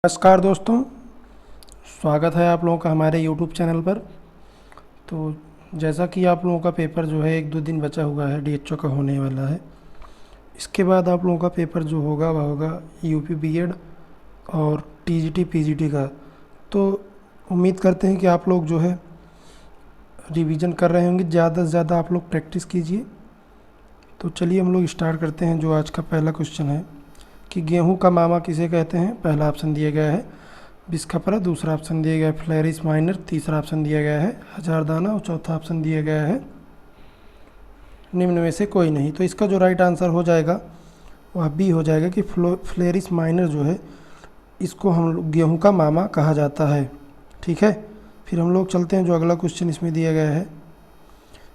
नमस्कार दोस्तों, स्वागत है आप लोगों का हमारे YouTube चैनल पर। तो जैसा कि आप लोगों का पेपर जो है 1-2 दिन बचा हुआ है, DHO का होने वाला है। इसके बाद आप लोगों का पेपर जो होगा वह होगा यूपी बीएड और टीजीटी पीजीटी का। तो उम्मीद करते हैं कि आप लोग जो है रिवीजन कर रहे होंगे, ज़्यादा से ज़्यादा आप लोग प्रैक्टिस कीजिए। तो चलिए हम लोग स्टार्ट करते हैं। जो आज का पहला क्वेश्चन है कि गेहूं का मामा किसे कहते हैं। पहला ऑप्शन दिया गया है बिस्खपरा, दूसरा ऑप्शन दिया गया है फ्लेरिस माइनर, तीसरा ऑप्शन दिया गया है हजारदाना और चौथा ऑप्शन दिया गया है निम्न में से कोई नहीं। तो इसका जो राइट आंसर हो जाएगा वह बी हो जाएगा कि फ्लेरिस माइनर जो है इसको हम लोग गेहूँ का मामा कहा जाता है। ठीक है, फिर हम लोग चलते हैं। जो अगला क्वेश्चन इसमें दिया गया है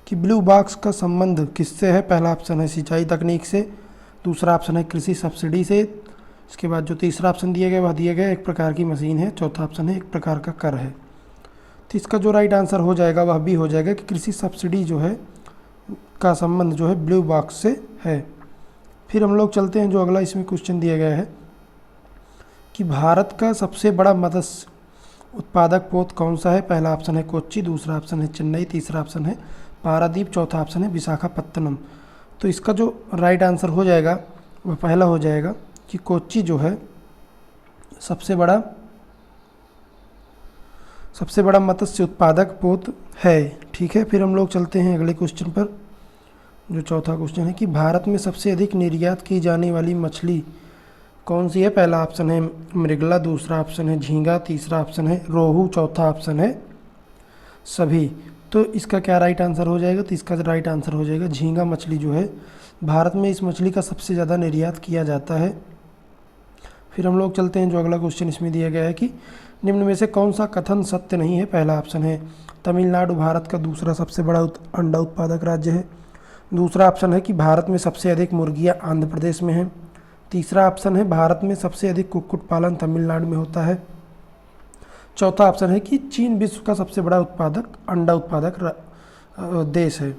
कि ब्लू बॉक्स का संबंध किससे है। पहला ऑप्शन है सिंचाई तकनीक से, दूसरा ऑप्शन है कृषि सब्सिडी से, इसके बाद जो तीसरा ऑप्शन दिया गया वह दिया गया एक प्रकार की मशीन है, चौथा ऑप्शन है एक प्रकार का कर है। तो इसका जो राइट आंसर हो जाएगा वह भी हो जाएगा कि कृषि सब्सिडी जो है का संबंध जो है ब्लू बॉक्स से है। फिर हम लोग चलते हैं। जो अगला इसमें क्वेश्चन दिया गया है कि भारत का सबसे बड़ा मत्स्य उत्पादक पोत कौन सा है। पहला ऑप्शन है कोच्चि, दूसरा ऑप्शन है चेन्नई, तीसरा ऑप्शन है पारादीप, चौथा ऑप्शन है विशाखापत्तनम। तो इसका जो राइट आंसर हो जाएगा वह पहला हो जाएगा कि कोच्चि जो है सबसे बड़ा मत्स्य उत्पादक पोत है। ठीक है, फिर हम लोग चलते हैं अगले क्वेश्चन पर। जो चौथा क्वेश्चन है कि भारत में सबसे अधिक निर्यात की जाने वाली मछली कौन सी है। पहला ऑप्शन है मृगला, दूसरा ऑप्शन है झींगा, तीसरा ऑप्शन है रोहू, चौथा ऑप्शन है सभी। तो इसका क्या राइट आंसर हो जाएगा। तो इसका राइट आंसर हो जाएगा झींगा मछली जो है भारत में इस मछली का सबसे ज़्यादा निर्यात किया जाता है। फिर हम लोग चलते हैं। जो अगला क्वेश्चन इसमें दिया गया है कि निम्न में से कौन सा कथन सत्य नहीं है। पहला ऑप्शन है तमिलनाडु भारत का दूसरा सबसे बड़ा अंडा उत्पादक राज्य है, दूसरा ऑप्शन है कि भारत में सबसे अधिक मुर्गियाँ आंध्र प्रदेश में हैं, तीसरा ऑप्शन है भारत में सबसे अधिक कुक्कुट पालन तमिलनाडु में होता है, चौथा ऑप्शन है कि चीन विश्व का सबसे बड़ा अंडा उत्पादक देश है,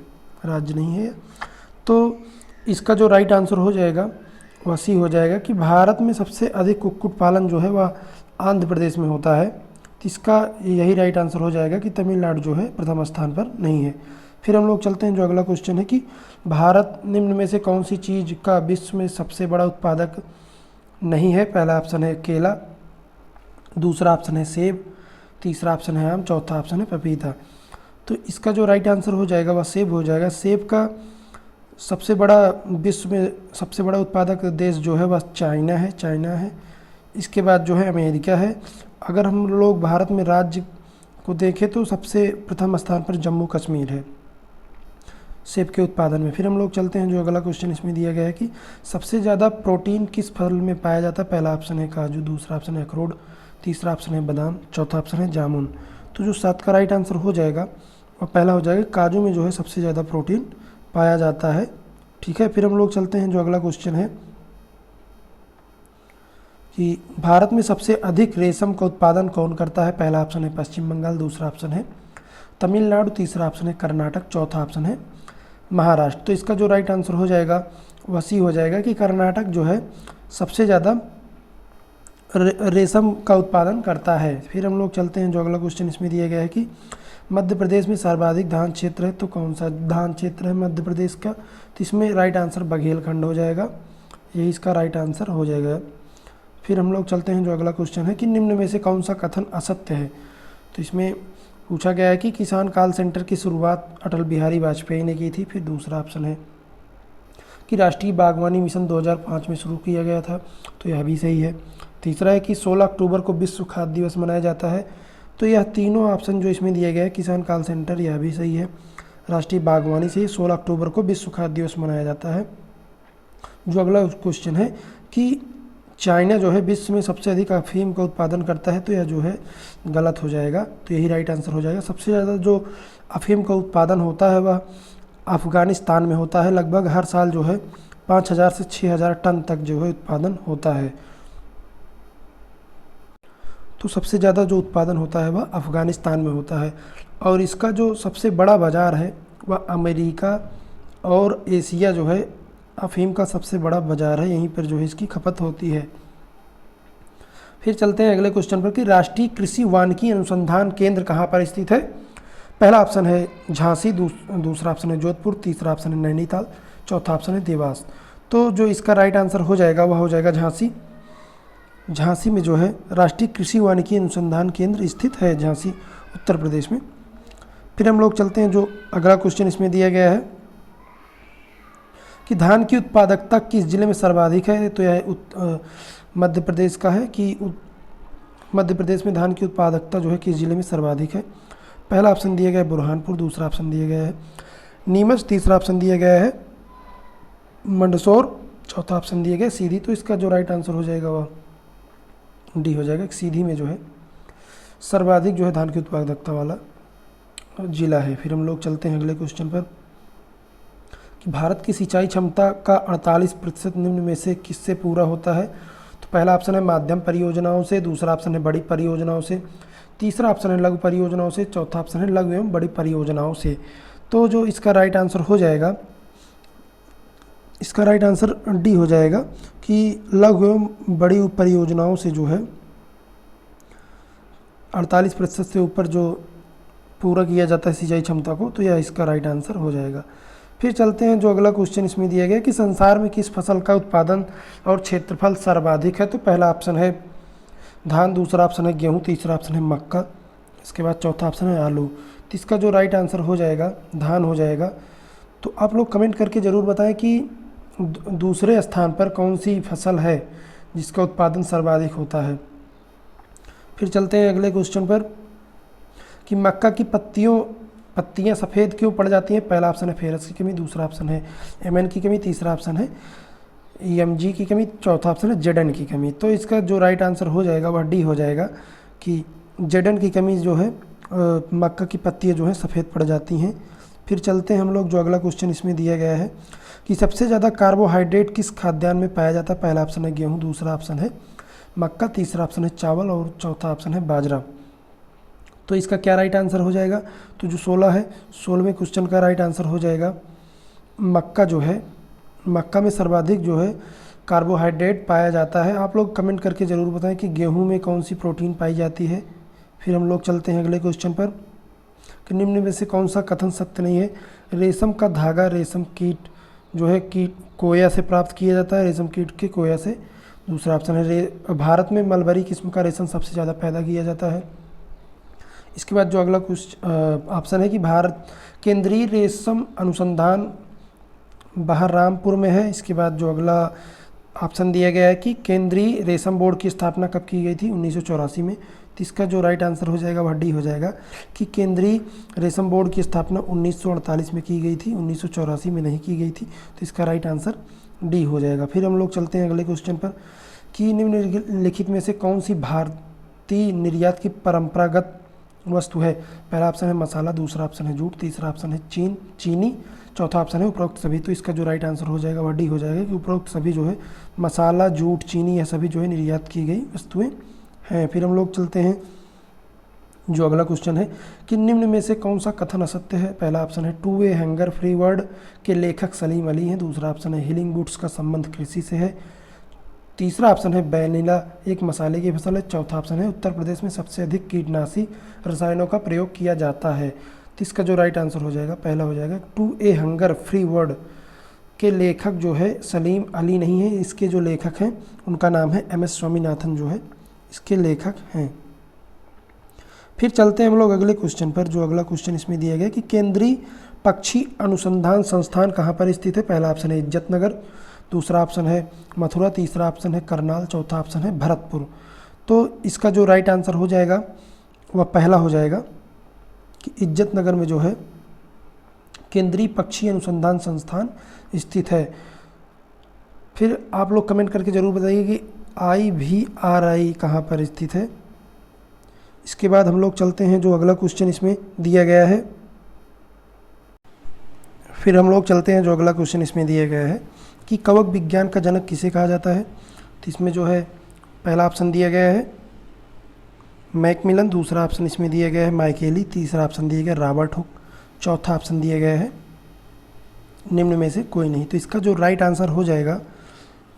राज्य नहीं है। तो इसका जो राइट आंसर हो जाएगा वह सी हो जाएगा कि भारत में सबसे अधिक कुक्कुट पालन जो है वह आंध्र प्रदेश में होता है। तो इसका यही राइट आंसर हो जाएगा कि तमिलनाडु जो है प्रथम स्थान पर नहीं है। फिर हम लोग चलते हैं। जो अगला क्वेश्चन है कि भारत निम्न में से कौन सी चीज़ का विश्व में सबसे बड़ा उत्पादक नहीं है। पहला ऑप्शन है केला, दूसरा ऑप्शन है सेब, तीसरा ऑप्शन है आम, चौथा ऑप्शन है पपीता। तो इसका जो राइट आंसर हो जाएगा वह सेब हो जाएगा। सेब का सबसे बड़ा विश्व में सबसे बड़ा उत्पादक देश जो है वह चाइना है। इसके बाद जो है अमेरिका है। अगर हम लोग भारत में राज्य को देखें तो सबसे प्रथम स्थान पर जम्मू कश्मीर है सेब के उत्पादन में। फिर हम लोग चलते हैं। जो अगला क्वेश्चन इसमें दिया गया है कि सबसे ज़्यादा प्रोटीन किस फल में पाया जाता है। पहला ऑप्शन है काजू, दूसरा ऑप्शन है अखरोट, तीसरा ऑप्शन है बादाम, चौथा ऑप्शन है जामुन। तो जो 7 का राइट आंसर हो जाएगा वह पहला हो जाएगा काजू में जो है सबसे ज़्यादा प्रोटीन पाया जाता है। ठीक है, फिर हम लोग चलते हैं। जो अगला क्वेश्चन है कि भारत में सबसे अधिक रेशम का उत्पादन कौन करता है। पहला ऑप्शन है पश्चिम बंगाल, दूसरा ऑप्शन है तमिलनाडु, तीसरा ऑप्शन है कर्नाटक, चौथा ऑप्शन है महाराष्ट्र। तो इसका जो राइट आंसर हो जाएगा वह सी हो जाएगा कि कर्नाटक जो है सबसे ज़्यादा रेशम का उत्पादन करता है। फिर हम लोग चलते हैं। जो अगला क्वेश्चन इसमें दिया गया है कि मध्य प्रदेश में सर्वाधिक धान क्षेत्र है। तो कौन सा धान क्षेत्र है मध्य प्रदेश का। तो इसमें राइट आंसर बघेलखंड हो जाएगा, यही इसका राइट आंसर हो जाएगा। फिर हम लोग चलते हैं। जो अगला क्वेश्चन है कि निम्न में से कौन सा कथन असत्य है। तो इसमें पूछा गया है कि किसान कॉल सेंटर की शुरुआत अटल बिहारी वाजपेयी ने की थी। फिर दूसरा ऑप्शन है कि राष्ट्रीय बागवानी मिशन 2005 में शुरू किया गया था, तो यह भी सही है। तीसरा है कि 16 अक्टूबर को विश्व खाद्य दिवस मनाया जाता है। तो यह तीनों ऑप्शन जो इसमें दिया गया है किसान कॉल सेंटर, यह भी सही है। राष्ट्रीय बागवानी से 16 अक्टूबर को विश्व खाद्य दिवस मनाया जाता है। जो अगला क्वेश्चन है कि चाइना जो है विश्व में सबसे अधिक अफीम का उत्पादन करता है। तो यह जो है गलत हो जाएगा, तो यही राइट आंसर हो जाएगा। सबसे ज़्यादा जो अफीम का उत्पादन होता है वह अफ़गानिस्तान में होता है। लगभग हर साल जो है 5000 से 6000 टन तक जो है उत्पादन होता है। तो सबसे ज़्यादा जो उत्पादन होता है वह अफ़गानिस्तान में होता है। और इसका जो सबसे बड़ा बाज़ार है वह अमेरिका और एशिया जो है अफ़ीम का सबसे बड़ा बाज़ार है, यहीं पर जो है इसकी खपत होती है। फिर चलते हैं अगले क्वेश्चन पर कि राष्ट्रीय कृषि वानिकी अनुसंधान केंद्र कहाँ पर स्थित है। पहला ऑप्शन है झांसी, दूसरा ऑप्शन है जोधपुर, तीसरा ऑप्शन है नैनीताल, चौथा ऑप्शन है देवास। तो जो इसका राइट आंसर हो जाएगा वह हो जाएगा झांसी। झांसी में जो है राष्ट्रीय कृषि वानिकी अनुसंधान केंद्र स्थित है, झांसी उत्तर प्रदेश में। फिर हम लोग चलते हैं जो अगला क्वेश्चन इसमें दिया गया है कि धान की उत्पादकता किस जिले में सर्वाधिक है। तो यह मध्य प्रदेश का है कि मध्य प्रदेश में धान की उत्पादकता जो है किस जिले में सर्वाधिक है। पहला ऑप्शन दिया गया है बुरहानपुर, दूसरा ऑप्शन दिया गया है नीमच, तीसरा ऑप्शन दिया गया है मंदसौर, चौथा ऑप्शन दिया गया है सीधी। तो इसका जो राइट आंसर हो जाएगा वह डी हो जाएगा। सीधी में जो है सर्वाधिक जो है धान की उत्पादकता वाला जिला है। फिर हम लोग चलते हैं अगले क्वेश्चन पर कि भारत की सिंचाई क्षमता का 48% निम्न में से किससे पूरा होता है। तो पहला ऑप्शन है माध्यम परियोजनाओं से, दूसरा ऑप्शन है बड़ी परियोजनाओं से, तीसरा ऑप्शन है लघु परियोजनाओं से, चौथा ऑप्शन है लघु एवं बड़ी परियोजनाओं से। तो जो इसका राइट आंसर हो जाएगा, इसका राइट आंसर डी हो जाएगा कि लघु एवं बड़ी परियोजनाओं से जो है 48% से ऊपर जो पूरा किया जाता है सिंचाई क्षमता को, तो यह इसका राइट आंसर हो जाएगा। फिर चलते हैं जो अगला क्वेश्चन इसमें दिया गया कि संसार में किस फसल का उत्पादन और क्षेत्रफल सर्वाधिक है। तो पहला ऑप्शन है धान, दूसरा ऑप्शन है गेहूँ, तीसरा ऑप्शन है मक्का, इसके बाद चौथा ऑप्शन है आलू। तो इसका जो राइट आंसर हो जाएगा धान हो जाएगा। तो आप लोग कमेंट करके ज़रूर बताएं कि दूसरे स्थान पर कौन सी फसल है जिसका उत्पादन सर्वाधिक होता है। फिर चलते हैं अगले क्वेश्चन पर कि मक्का की पत्तियां सफ़ेद क्यों पड़ जाती हैं। पहला ऑप्शन है फेरस की कमी, दूसरा ऑप्शन है Mn की कमी, तीसरा ऑप्शन है Mg की कमी, चौथा ऑप्शन है Zn की कमी। तो इसका जो राइट आंसर हो जाएगा वह डी हो जाएगा कि Zn की कमी जो है मक्का की पत्तियां जो है सफ़ेद पड़ जाती हैं। फिर चलते हैं हम लोग जो अगला क्वेश्चन इसमें दिया गया है कि सबसे ज़्यादा कार्बोहाइड्रेट किस खाद्यान्न में पाया जाता है। पहला ऑप्शन है गेहूँ, दूसरा ऑप्शन है मक्का, तीसरा ऑप्शन है चावल और चौथा ऑप्शन है बाजरा। तो इसका क्या राइट आंसर हो जाएगा। तो जो 16 है 16वें क्वेश्चन का राइट आंसर हो जाएगा मक्का जो है, मक्का में सर्वाधिक जो है कार्बोहाइड्रेट पाया जाता है। आप लोग कमेंट करके ज़रूर बताएं कि गेहूं में कौन सी प्रोटीन पाई जाती है। फिर हम लोग चलते हैं अगले क्वेश्चन पर कि निम्न में से कौन सा कथन सत्य नहीं है। रेशम का धागा रेशम कीट जो है कीट कोया से प्राप्त किया जाता है, रेशम कीट के कोया से। दूसरा ऑप्शन है भारत में मलबरी किस्म का रेशम सबसे ज़्यादा पैदा किया जाता है। इसके बाद जो अगला ऑप्शन है कि भारत केंद्रीय रेशम अनुसंधान बहरमपुर में है। इसके बाद जो अगला ऑप्शन दिया गया है कि केंद्रीय रेशम बोर्ड की स्थापना कब की गई थी, 1984 में। तो इसका जो राइट आंसर हो जाएगा वह डी हो जाएगा कि केंद्रीय रेशम बोर्ड की स्थापना 1948 में की गई थी, 1984 में नहीं की गई थी। तो इसका राइट आंसर डी हो जाएगा। फिर हम लोग चलते हैं अगले क्वेश्चन पर कि निम्नलिखित में से कौन सी भारतीय निर्यात की परंपरागत वस्तु है। पहला ऑप्शन है मसाला, दूसरा ऑप्शन है जूट, तीसरा ऑप्शन है चीनी, चौथा ऑप्शन है उपरोक्त सभी। तो इसका जो राइट आंसर हो जाएगा वह डी हो जाएगा कि उपरोक्त सभी जो है मसाला, जूट, चीनी यह सभी जो है निर्यात की गई वस्तुएं हैं। फिर हम लोग चलते हैं जो अगला क्वेश्चन है कि निम्न में से कौन सा कथन असत्य है। पहला ऑप्शन है two way hanger free world के लेखक सलीम अली हैं, दूसरा ऑप्शन है हीलिंग बूट्स का संबंध कृषि से है, तीसरा ऑप्शन है वैनिला एक मसाले की फसल है, चौथा ऑप्शन है उत्तर प्रदेश में सबसे अधिक कीटनाशी रसायनों का प्रयोग किया जाता है। तो इसका जो राइट आंसर हो जाएगा पहला हो जाएगा to a hunger free world के लेखक जो है सलीम अली नहीं है, इसके जो लेखक हैं उनका नाम है MS स्वामीनाथन जो है इसके लेखक हैं। फिर चलते हैं हम लोग अगले क्वेश्चन पर। जो अगला क्वेश्चन इसमें दिया गया कि केंद्रीय पक्षी अनुसंधान संस्थान कहाँ पर स्थित है। पहला ऑप्शन है इज्जतनगर, दूसरा ऑप्शन है मथुरा, तीसरा ऑप्शन है करनाल, चौथा ऑप्शन है भरतपुर। तो इसका जो राइट आंसर हो जाएगा वह पहला हो जाएगा कि इज्जतनगर में जो है केंद्रीय पक्षी अनुसंधान संस्थान स्थित है। फिर आप लोग कमेंट करके ज़रूर बताइए कि IVRI कहाँ पर स्थित है। इसके बाद हम लोग चलते हैं जो अगला क्वेश्चन इसमें दिया गया है। फिर हम लोग चलते हैं जो अगला क्वेश्चन इसमें दिया गया है कि कवक विज्ञान का जनक किसे कहा जाता है। तो इसमें जो है पहला ऑप्शन दिया गया है मैकमिलन, दूसरा ऑप्शन इसमें दिया गया है माइकेली, तीसरा ऑप्शन दिया गया रॉबर्ट हुक, चौथा ऑप्शन दिया गया है निम्न में से कोई नहीं। तो इसका जो राइट आंसर हो जाएगा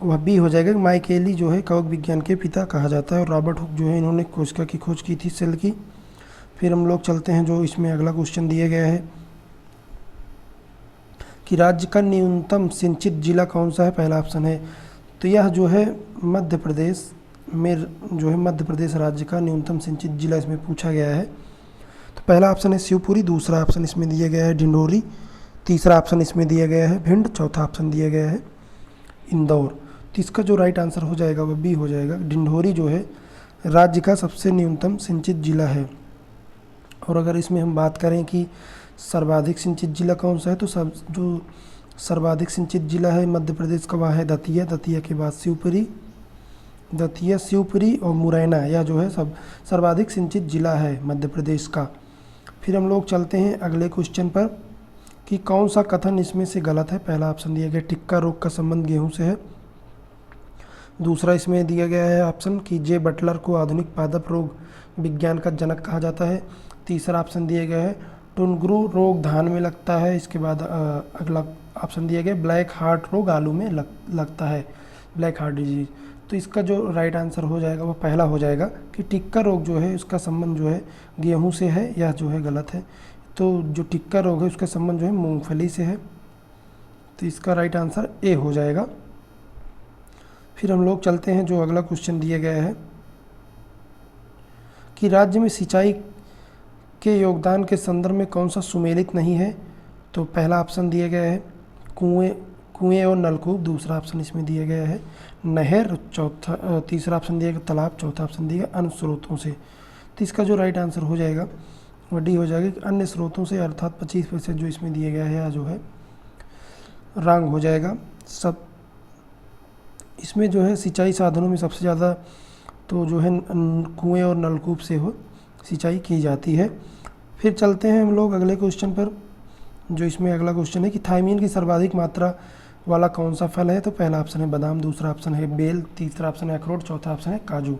वह बी हो जाएगा। माइकेली जो है कवक विज्ञान के पिता कहा जाता है और रॉबर्ट हुक जो है इन्होंने कोशिका की खोज की थी सेल की। फिर हम लोग चलते हैं जो इसमें अगला क्वेश्चन दिया गया है कि राज्य का न्यूनतम सिंचित जिला कौन सा है। पहला ऑप्शन है तो यह जो है मध्य प्रदेश में जो है मध्य प्रदेश राज्य का न्यूनतम सिंचित जिला इसमें पूछा गया है। तो पहला ऑप्शन है शिवपुरी, दूसरा ऑप्शन इसमें दिया गया है ढिंढोरी, तीसरा ऑप्शन इसमें दिया गया है भिंड, चौथा ऑप्शन दिया गया है इंदौर। तो इसका जो राइट आंसर हो जाएगा वह बी हो जाएगा। ढिंढोरी जो है राज्य का सबसे न्यूनतम सिंचित जिला है। और अगर इसमें हम बात करें कि सर्वाधिक सिंचित जिला कौन सा है, तो सब जो सर्वाधिक सिंचित जिला है मध्य प्रदेश का वह है दतिया, दतिया के बाद शिवपुरी, दतिया, शिवपुरी और मुरैना, यह जो है सब सर्वाधिक सिंचित जिला है मध्य प्रदेश का। फिर हम लोग चलते हैं अगले क्वेश्चन पर कि कौन सा कथन इसमें से गलत है। पहला ऑप्शन दिया गया टिक्का रोग का संबंध गेहूं से है। दूसरा इसमें दिया गया है ऑप्शन कि जे बटलर को आधुनिक पादप रोग विज्ञान का जनक कहा जाता है। तीसरा ऑप्शन दिया गया है टुनग्रू रोग धान में लगता है। इसके बाद अगला ऑप्शन दिया गया ब्लैक हार्ट रोग आलू में लगता है, ब्लैक हार्ट डिजीज। तो इसका जो राइट आंसर हो जाएगा वो पहला हो जाएगा कि टिक्का रोग जो है उसका संबंध जो है गेहूं से है, यह जो है गलत है। तो जो टिक्का रोग है उसका संबंध जो है मूंगफली से है। तो इसका राइट आंसर ए हो जाएगा। फिर हम लोग चलते हैं जो अगला क्वेश्चन दिया गया है कि राज्य में सिंचाई के योगदान के संदर्भ में कौन सा सुमेलित नहीं है। तो पहला ऑप्शन दिया गया है कुएं और नलकूप, दूसरा ऑप्शन इसमें दिया गया है नहर, तीसरा ऑप्शन दिया गया तालाब, चौथा ऑप्शन दिया गया अन्य स्रोतों से। तो इसका जो राइट आंसर हो जाएगा वह डी हो जाएगा कि अन्य स्रोतों से, अर्थात 25% जो इसमें दिया गया है जो है रॉन्ग हो जाएगा। सब इसमें जो है सिंचाई साधनों में सबसे ज़्यादा तो जो है कुएं और नलकूप से हो सिंचाई की जाती है। फिर चलते हैं हम लोग अगले क्वेश्चन पर जो इसमें अगला क्वेश्चन है कि थायमीन की सर्वाधिक मात्रा वाला कौन सा फल है। तो पहला ऑप्शन है बादाम, दूसरा ऑप्शन है बेल, तीसरा ऑप्शन है अखरोट, चौथा ऑप्शन है काजू।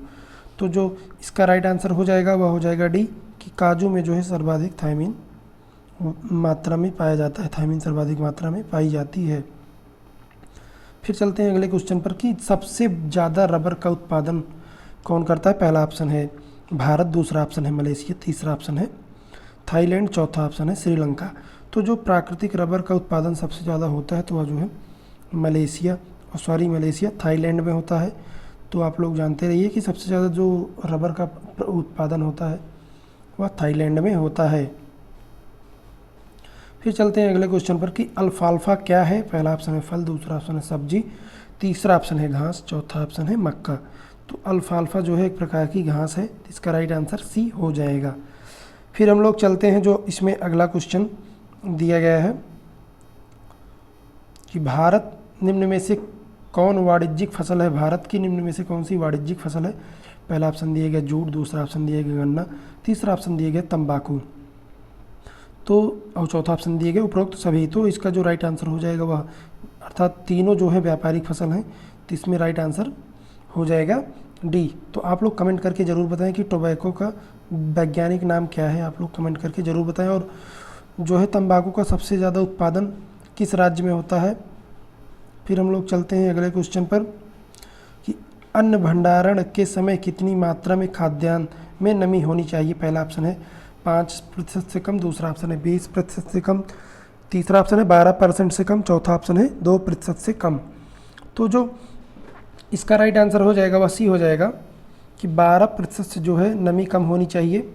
तो जो इसका राइट आंसर हो जाएगा वह हो जाएगा डी कि काजू में जो है सर्वाधिक थायमीन मात्रा में पाया जाता है, थायमीन सर्वाधिक मात्रा में पाई जाती है। फिर चलते हैं अगले क्वेश्चन पर कि सबसे ज़्यादा रबर का उत्पादन कौन करता है। पहला ऑप्शन है भारत, दूसरा ऑप्शन है मलेशिया, तीसरा ऑप्शन है थाईलैंड, चौथा ऑप्शन है श्रीलंका। तो जो प्राकृतिक रबर का उत्पादन सबसे ज़्यादा होता है तो वह जो है मलेशिया थाईलैंड में होता है। तो आप लोग जानते रहिए कि सबसे ज़्यादा जो रबर का उत्पादन होता है वह थाईलैंड में होता है। फिर चलते हैं अगले क्वेश्चन पर कि अल्फाल्फा क्या है। पहला ऑप्शन है फल, दूसरा ऑप्शन है सब्जी, तीसरा ऑप्शन है घास, चौथा ऑप्शन है मक्का। तो अल्फाल्फा जो है एक प्रकार की घास है। इसका राइट आंसर सी हो जाएगा। फिर हम लोग चलते हैं जो इसमें अगला क्वेश्चन दिया गया है कि भारत निम्न में से कौन वाणिज्यिक फसल है। भारत की निम्न में से कौन सी वाणिज्यिक फसल है। पहला ऑप्शन दिया गया जूट, दूसरा ऑप्शन दिया गया गन्ना, तीसरा ऑप्शन दिया गया तंबाकू, तो और चौथा ऑप्शन दिए गए उपरोक्त सभी। तो इसका जो राइट आंसर हो जाएगा वह अर्थात तीनों जो है व्यापारिक फसल हैं। तो इसमें राइट आंसर हो जाएगा डी। तो आप लोग कमेंट करके ज़रूर बताएं कि टोबैको का वैज्ञानिक नाम क्या है, आप लोग कमेंट करके ज़रूर बताएं। और जो है तंबाकू का सबसे ज़्यादा उत्पादन किस राज्य में होता है। फिर हम लोग चलते हैं अगले क्वेश्चन पर कि अन्न भंडारण के समय कितनी मात्रा में खाद्यान्न में नमी होनी चाहिए। पहला ऑप्शन है 5% से कम, दूसरा ऑप्शन है 20% से कम, तीसरा ऑप्शन है 12% से कम, चौथा ऑप्शन है 2% से कम। तो जो इसका राइट आंसर हो जाएगा वह सी हो जाएगा कि 12% से जो है नमी कम होनी चाहिए,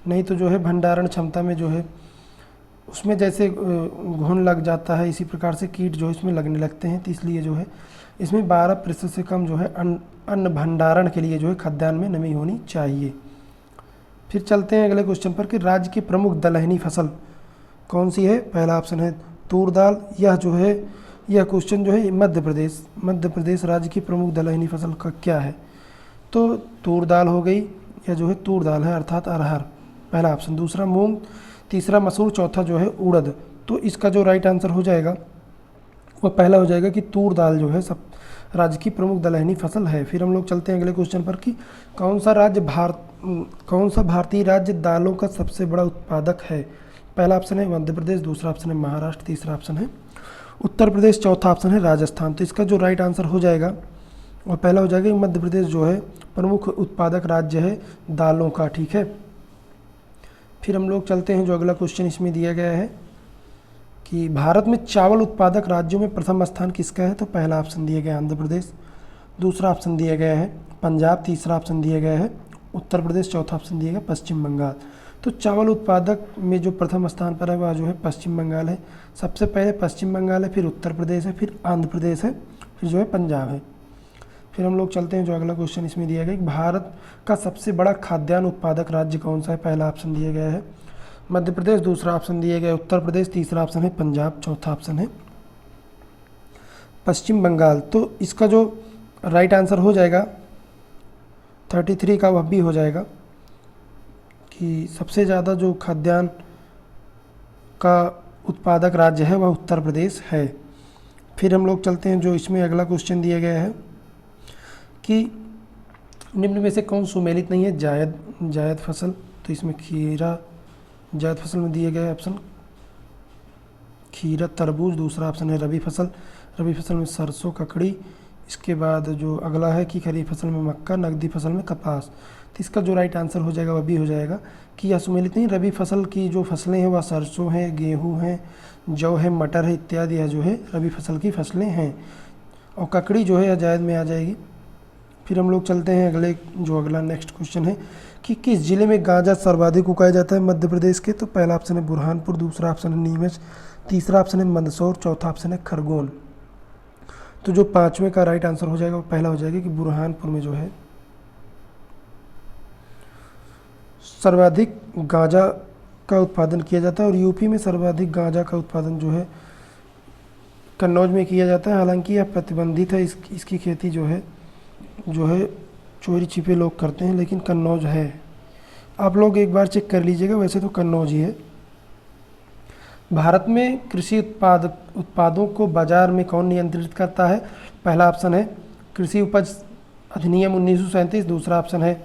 नहीं तो जो है भंडारण क्षमता में जो है उसमें जैसे घुन लग जाता है, इसी प्रकार से कीट जो है इसमें लगने लगते हैं। तो इसलिए जो है इसमें 12% से कम जो है अन्न भंडारण के लिए जो है खाद्यान्न में नमी होनी चाहिए। फिर चलते हैं अगले क्वेश्चन पर कि राज्य की प्रमुख दलहनी फसल कौन सी है। पहला ऑप्शन है तूर दाल। यह क्वेश्चन जो है मध्य प्रदेश राज्य की प्रमुख दलहनी फसल का क्या है। तो तूर दाल हो गई, यह जो है तूर दाल है अर्थात अरहर, पहला ऑप्शन। दूसरा मूंग, तीसरा मसूर, चौथा जो है उड़द। तो इसका जो राइट आंसर हो जाएगा वह पहला हो जाएगा कि तूर दाल जो है सब राज्य की प्रमुख दलहनी फसल है। फिर हम लोग चलते हैं अगले क्वेश्चन पर कि कौन सा भारतीय राज्य दालों का सबसे बड़ा उत्पादक है। पहला ऑप्शन है मध्य प्रदेश, दूसरा ऑप्शन है महाराष्ट्र, तीसरा ऑप्शन है उत्तर प्रदेश, चौथा ऑप्शन है राजस्थान। तो इसका जो राइट आंसर हो जाएगा और पहला हो जाएगा कि मध्य प्रदेश जो है प्रमुख उत्पादक राज्य है दालों का, ठीक है। फिर हम लोग चलते हैं, जो अगला क्वेश्चन इसमें दिया गया है कि भारत में चावल उत्पादक राज्यों में प्रथम स्थान किसका है। तो पहला ऑप्शन दिया गया है आंध्र प्रदेश, दूसरा ऑप्शन दिया गया है पंजाब, तीसरा ऑप्शन दिया गया है उत्तर प्रदेश, चौथा ऑप्शन दिया गया पश्चिम बंगाल। तो चावल उत्पादक में जो प्रथम स्थान पर है वह जो है पश्चिम बंगाल है। सबसे पहले पश्चिम बंगाल है, फिर उत्तर प्रदेश है, फिर आंध्र प्रदेश है, फिर जो है पंजाब है। फिर हम लोग चलते हैं, जो अगला क्वेश्चन इसमें दिया गया कि भारत का सबसे बड़ा खाद्यान्न उत्पादक राज्य कौन सा है। पहला ऑप्शन दिया गया है मध्य प्रदेश, दूसरा ऑप्शन दिया गया है उत्तर प्रदेश, तीसरा ऑप्शन है पंजाब, चौथा ऑप्शन है पश्चिम बंगाल। तो इसका जो राइट आंसर हो जाएगा 33 का वह भी हो जाएगा कि सबसे ज़्यादा जो खाद्यान्न का उत्पादक राज्य है वह उत्तर प्रदेश है। फिर हम लोग चलते हैं, जो इसमें अगला क्वेश्चन दिया गया है कि निम्न में से कौन सुमेलित नहीं है। जायद फसल, तो इसमें खीरा, जायद फसल में दिए गए ऑप्शन खीरा, तरबूज, दूसरा ऑप्शन है रबी फसल, रबी फसल में सरसों, ककड़ी। इसके बाद जो अगला है कि खरीफ फसल में मक्का, नकदी फसल में कपास। तो इसका जो राइट आंसर हो जाएगा वह भी हो जाएगा कि यह सुमेलित नहीं। रबी फसल की जो फसलें हैं वह सरसों है, गेहूँ है, जौ है, मटर है इत्यादि, यह जो है रबी फसल की फसलें हैं। और ककड़ी जो है यह जायद में आ जाएगी। फिर हम लोग चलते हैं अगला नेक्स्ट क्वेश्चन है कि किस जिले में गांजा सर्वाधिक उगाया जाता है मध्य प्रदेश के। तो पहला ऑप्शन है बुरहानपुर, दूसरा ऑप्शन है नीमच, तीसरा ऑप्शन है मंदसौर, चौथा ऑप्शन है खरगोन। तो जो पांचवें का राइट आंसर हो जाएगा वो पहला हो जाएगा कि बुरहानपुर में जो है सर्वाधिक गांजा का उत्पादन किया जाता है। और यूपी में सर्वाधिक गांजा का उत्पादन जो है कन्नौज में किया जाता है। हालांकि यह प्रतिबंधित है, इसकी खेती जो है चोरी छिपे लोग करते हैं, लेकिन कन्नौज है। आप लोग एक बार चेक कर लीजिएगा, वैसे तो कन्नौज ही है। भारत में कृषि उत्पादों को बाजार में कौन नियंत्रित करता है। पहला ऑप्शन है कृषि उपज अधिनियम 1937, दूसरा ऑप्शन है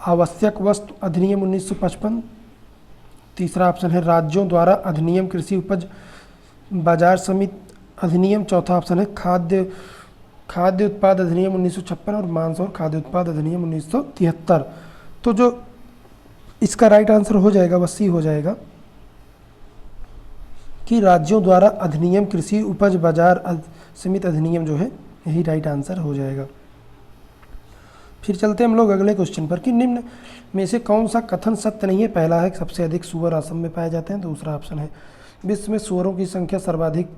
आवश्यक वस्तु अधिनियम 1955, तीसरा ऑप्शन है राज्यों द्वारा अधिनियम कृषि उपज बाजार समिति अधिनियम, चौथा ऑप्शन है खाद्य उत्पाद अधिनियम 1956 और मांस और खाद्य उत्पाद अधिनियम 1973। तो जो इसका राइट आंसर हो जाएगा वह सी हो जाएगा कि राज्यों द्वारा अधिनियम कृषि उपज बाजार समिति अधिनियम जो है यही राइट आंसर हो जाएगा। फिर चलते हैं हम लोग अगले क्वेश्चन पर कि निम्न में से कौन सा कथन सत्य नहीं है। पहला है सबसे अधिक सूअर असम में पाए जाते हैं, दूसरा ऑप्शन है विश्व में सूअरों की संख्या सर्वाधिक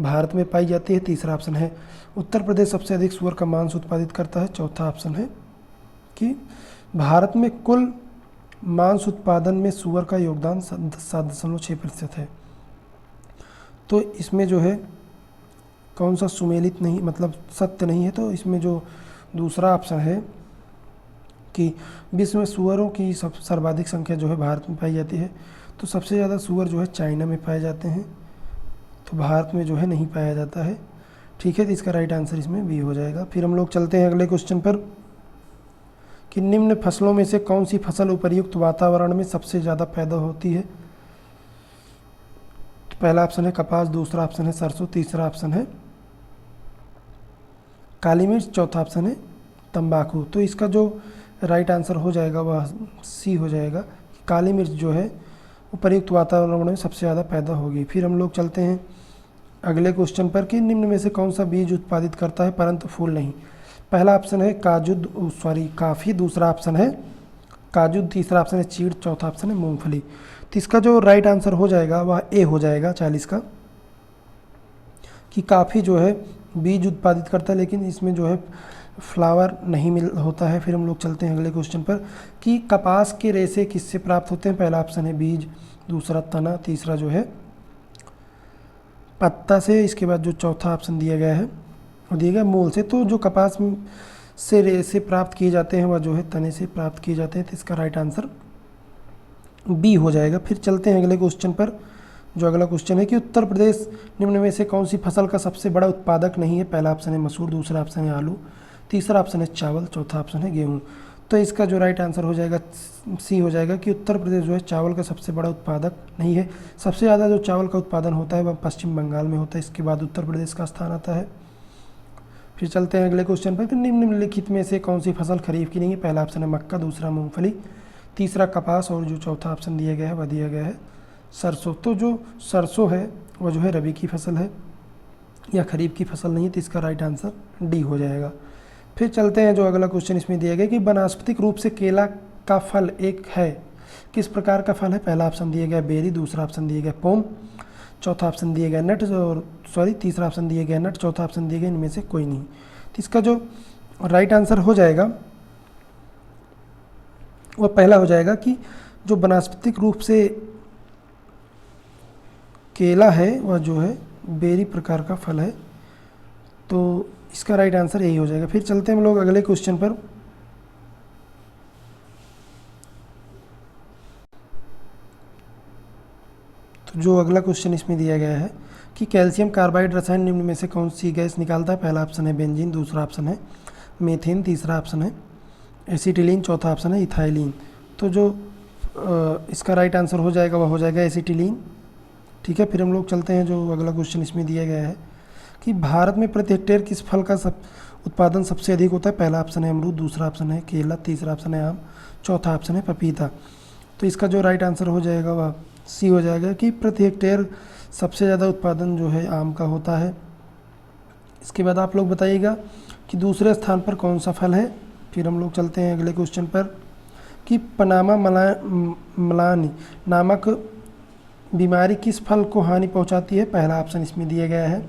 भारत में पाई जाती है, तीसरा ऑप्शन है उत्तर प्रदेश सबसे अधिक सूअर का मांस उत्पादित करता है, चौथा ऑप्शन है कि भारत में कुल मांस उत्पादन में सूअर का योगदान 7.6% है। तो इसमें जो है कौन सा सुमेलित नहीं, मतलब सत्य नहीं है। तो इसमें जो दूसरा ऑप्शन है कि विश्व में सूअरों की सर्वाधिक संख्या जो है भारत में पाई जाती है। तो सबसे ज़्यादा सूअर जो है चाइना में पाए जाते हैं, तो भारत में जो है नहीं पाया जाता है, ठीक है। तो इसका राइट आंसर इसमें बी हो जाएगा। फिर हम लोग चलते हैं अगले क्वेश्चन पर कि निम्न फसलों में से कौन सी फसल उपर्युक्त वातावरण में सबसे ज़्यादा पैदा होती है। तो पहला ऑप्शन है कपास, दूसरा ऑप्शन है सरसों, तीसरा ऑप्शन है काली मिर्च, चौथा ऑप्शन है तंबाकू। तो इसका जो राइट आंसर हो जाएगा वह सी हो जाएगा, काली मिर्च जो है उपर्युक्त वातावरण में सबसे ज़्यादा पैदा होगी। फिर हम लोग चलते हैं अगले क्वेश्चन पर कि निम्न में से कौन सा बीज उत्पादित करता है परंतु फूल नहीं। पहला ऑप्शन है काफ़ी, दूसरा ऑप्शन है काजू, तीसरा ऑप्शन है चीड़, चौथा ऑप्शन है मूंगफली। तो इसका जो राइट आंसर हो जाएगा वह ए हो जाएगा 40 का कि काफ़ी जो है बीज उत्पादित करता है, लेकिन इसमें जो है फ्लावर नहीं होता है। फिर हम लोग चलते हैं अगले क्वेश्चन पर कि कपास के रेशे किससे प्राप्त होते हैं। पहला ऑप्शन है बीज, दूसरा तना, तीसरा जो है पत्ता से, इसके बाद जो चौथा ऑप्शन दिया गया है वो दिया गया मूल से। तो जो कपास से रेशे प्राप्त किए जाते हैं वह जो है तने से प्राप्त किए जाते हैं, तो इसका राइट आंसर बी हो जाएगा। फिर चलते हैं अगले क्वेश्चन पर, जो अगला क्वेश्चन है कि उत्तर प्रदेश निम्न में से कौन सी फसल का सबसे बड़ा उत्पादक नहीं है। पहला ऑप्शन है मसूर, दूसरा ऑप्शन है आलू, तीसरा ऑप्शन है चावल, चौथा ऑप्शन है गेहूँ। तो इसका जो राइट आंसर हो जाएगा सी हो जाएगा कि उत्तर प्रदेश जो है चावल का सबसे बड़ा उत्पादक नहीं है। सबसे ज़्यादा जो चावल का उत्पादन होता है वह पश्चिम बंगाल में होता है, इसके बाद उत्तर प्रदेश का स्थान आता है। फिर चलते हैं अगले क्वेश्चन पर कि निम्नलिखित में से कौन सी फसल खरीफ की नहीं है। पहला ऑप्शन है मक्का, दूसरा मूंगफली, तीसरा कपास और जो चौथा ऑप्शन दिया गया है वह दिया गया है सरसों। तो जो सरसों है वह जो है रबी की फसल है या खरीफ की फसल नहीं है, तो इसका राइट आंसर डी हो जाएगा। फिर चलते हैं जो अगला क्वेश्चन इसमें दिया गया कि वानस्पतिक रूप से केला का फल एक है, किस प्रकार का फल है। पहला ऑप्शन दिया गया बेरी, दूसरा ऑप्शन दिया गया पोम, चौथा ऑप्शन दिया गया नट और तीसरा ऑप्शन दिया गया नट, चौथा ऑप्शन दिया गया इनमें से कोई नहीं। तो इसका जो राइट आंसर हो जाएगा वह पहला हो जाएगा कि जो वानस्पतिक रूप से केला है वह जो है बेरी प्रकार का फल है, तो इसका राइट आंसर यही हो जाएगा। फिर चलते हैं हम लोग अगले क्वेश्चन पर। तो जो अगला क्वेश्चन इसमें दिया गया है कि कैल्शियम कार्बाइड रसायन निम्न में से कौन सी गैस निकालता है। पहला ऑप्शन है बेंजीन, दूसरा ऑप्शन है मीथेन, तीसरा ऑप्शन है एसिटिलीन, चौथा ऑप्शन है इथाइलिन। तो जो इसका राइट आंसर हो जाएगा वह हो जाएगा एसिटिलीन। ठीक है, फिर हम लोग चलते हैं जो अगला क्वेश्चन इसमें दिया गया है कि भारत में प्रति हेक्टेयर किस फल का उत्पादन सबसे अधिक होता है। पहला ऑप्शन है अमरूद, दूसरा ऑप्शन है केला, तीसरा ऑप्शन है आम, चौथा ऑप्शन है पपीता। तो इसका जो राइट आंसर हो जाएगा वह सी हो जाएगा कि प्रति हेक्टेयर सबसे ज़्यादा उत्पादन जो है आम का होता है। इसके बाद आप लोग बताइएगा कि दूसरे स्थान पर कौन सा फल है। फिर हम लोग चलते हैं अगले क्वेश्चन पर कि पनामा मलानी नामक बीमारी किस फल को हानि पहुंचाती है। पहला ऑप्शन इसमें दिया गया है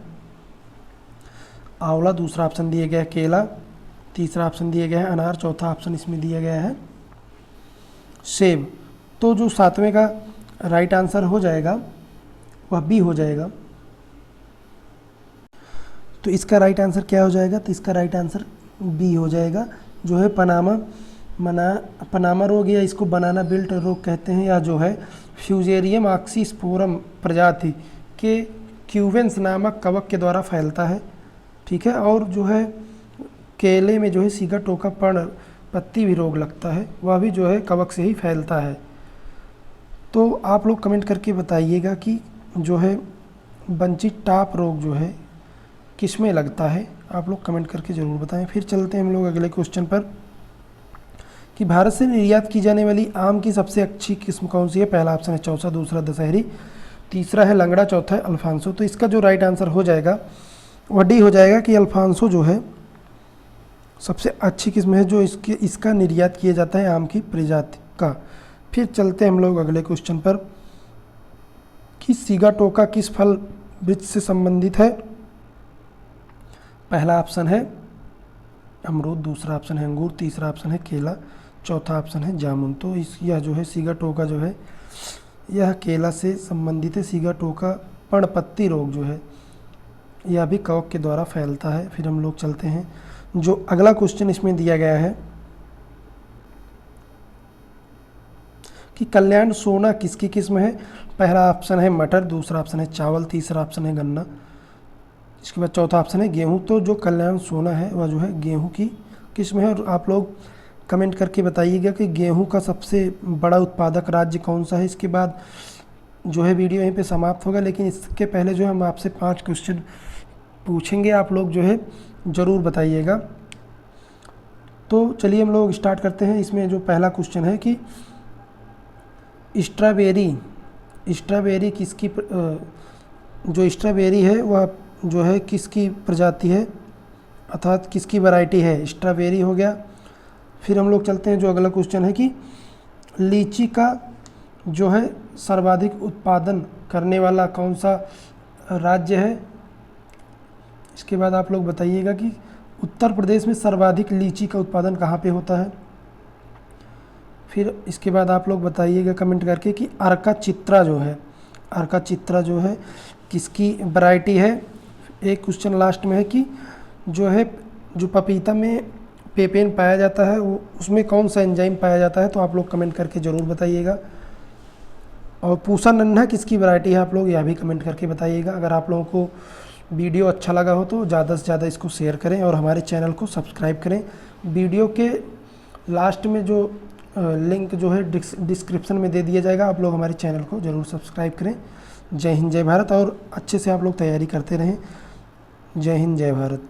आंवला, दूसरा ऑप्शन दिया गया है केला, तीसरा ऑप्शन दिया गया है अनार, चौथा ऑप्शन इसमें दिया गया है सेब। तो जो सातवें का राइट आंसर हो जाएगा वह बी हो जाएगा। तो इसका राइट आंसर क्या हो जाएगा, तो इसका राइट आंसर बी हो जाएगा जो है पनामा रोग या इसको बनाना बिल्ट रोग कहते हैं, या जो है फ्यूजेरियम ऑक्सीस्पोरम प्रजाति के क्यूवेंस नामक कवक के द्वारा फैलता है। ठीक है, और जो है केले में जो है सीगा टोका पर्ण पत्ती भी रोग लगता है, वह भी जो है कवक से ही फैलता है। तो आप लोग कमेंट करके बताइएगा कि जो है बंची टाप रोग जो है किस में लगता है, आप लोग कमेंट करके ज़रूर बताएं। फिर चलते हैं हम लोग अगले क्वेश्चन पर कि भारत से निर्यात की जाने वाली आम की सबसे अच्छी किस्म कौन सी है। पहला ऑप्शन है चौसा, दूसरा दशहरी, तीसरा है लंगड़ा, चौथा है अल्फांसो। तो इसका जो राइट आंसर हो जाएगा वह डी हो जाएगा कि अल्फांसो जो है सबसे अच्छी किस्म है जो इसका निर्यात किया जाता है आम की प्रजाति का। फिर चलते हैं हम लोग अगले क्वेश्चन पर कि सिगाटोका किस फल वृक्ष से संबंधित है। पहला ऑप्शन है अमरूद, दूसरा ऑप्शन है अंगूर, तीसरा ऑप्शन है केला, चौथा ऑप्शन है जामुन। तो यह जो है सिगाटोका जो है यह केला से संबंधित है। सिगाटोका पर्णपत्ती रोग जो है यह भी कवक के द्वारा फैलता है। फिर हम लोग चलते हैं जो अगला क्वेश्चन इसमें दिया गया है कि कल्याण सोना किसकी किस्म है। पहला ऑप्शन है मटर, दूसरा ऑप्शन है चावल, तीसरा ऑप्शन है गन्ना, इसके बाद चौथा ऑप्शन है गेहूं। तो जो कल्याण सोना है वह जो है गेहूं की किस्म है। और आप लोग कमेंट करके बताइएगा कि गेहूं का सबसे बड़ा उत्पादक राज्य कौन सा है। इसके बाद जो है वीडियो यहीं पे समाप्त होगा, लेकिन इसके पहले जो हम आपसे 5 क्वेश्चन पूछेंगे, आप लोग जो है ज़रूर बताइएगा। तो चलिए हम लोग स्टार्ट करते हैं। इसमें जो पहला क्वेश्चन है कि स्ट्रॉबेरी किसकी जो स्ट्रॉबेरी है वह जो है किसकी प्रजाति है, अर्थात किसकी वैरायटी है। स्ट्रॉबेरी हो गया। फिर हम लोग चलते हैं जो अगला क्वेश्चन है कि लीची का जो है सर्वाधिक उत्पादन करने वाला कौन सा राज्य है। इसके बाद आप लोग बताइएगा कि उत्तर प्रदेश में सर्वाधिक लीची का उत्पादन कहाँ पे होता है। फिर इसके बाद आप लोग बताइएगा कमेंट करके कि अर्का चित्रा जो है किसकी वैरायटी है। एक क्वेश्चन लास्ट में है कि जो पपीता में पेपेन पाया जाता है वो उसमें कौन सा एंजाइम पाया जाता है। तो आप लोग कमेंट करके ज़रूर बताइएगा। और पूसा नन्हा किसकी वैरायटी है, आप लोग यह भी कमेंट करके बताइएगा। अगर आप लोगों को वीडियो अच्छा लगा हो तो ज़्यादा से ज़्यादा इसको शेयर करें और हमारे चैनल को सब्सक्राइब करें। वीडियो के लास्ट में जो लिंक जो है डिस्क्रिप्शन में दे दिया जाएगा। आप लोग हमारे चैनल को ज़रूर सब्सक्राइब करें। जय हिंद जय भारत, और अच्छे से आप लोग तैयारी करते रहें। जय हिंद जय भारत।